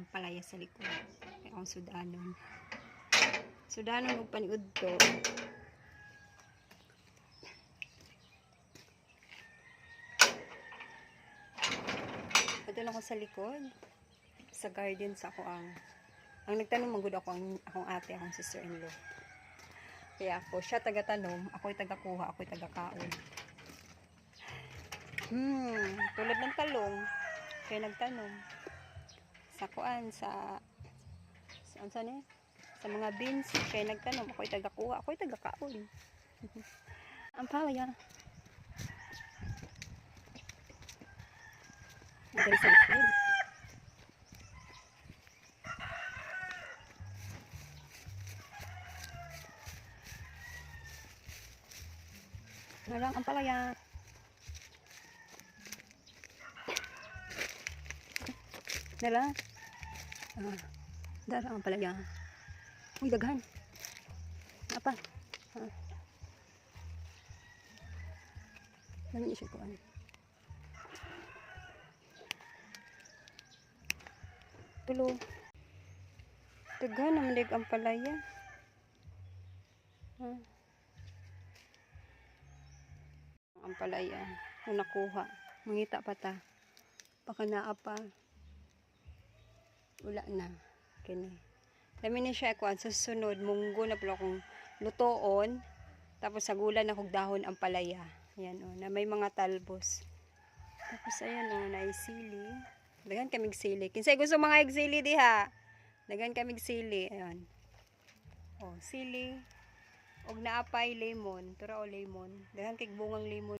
ang palaya sa likod. Kaya akong sudanon. Sudanon og paniud to. Ito lang ako sa likod. Sa garden sa ako ang nagtanong manggod ako akong ate, akong sister-in-law. Kaya ako, siya taga-tanom, ako'y taga-kuha, ako'y taga-kaon. Tulad ng talong, kaya nagtanom. Sa kuan, sa mga beans, kaya nagtanom, ako'y taga-kuha, ako'y taga-kaon. Ang palaya. Dari sa likod. Narang ang palaya. Dala. Darang ang palaya. Uy, daghan. Apa? Namin isip ko ano. Tulo. Daghan naman dig ang palaya. Ang palaya. Kung nakuha. Mangita pa ta. Baka naa pa. Wala na. Kini. Dami na siya ako. Susunod, munggo na pala akong lutoon. Tapos sagulan akong dahon ang palaya. Ayan o. Na may mga talbos. Tapos ayan o. Naisili. Dagan kaming sili. Kinsay gusto mga egsili diha. Dagan kaming sili. Ayan. O, sili. Og naapay lemon. Tura o lemon. Dagan kay bungang lemon.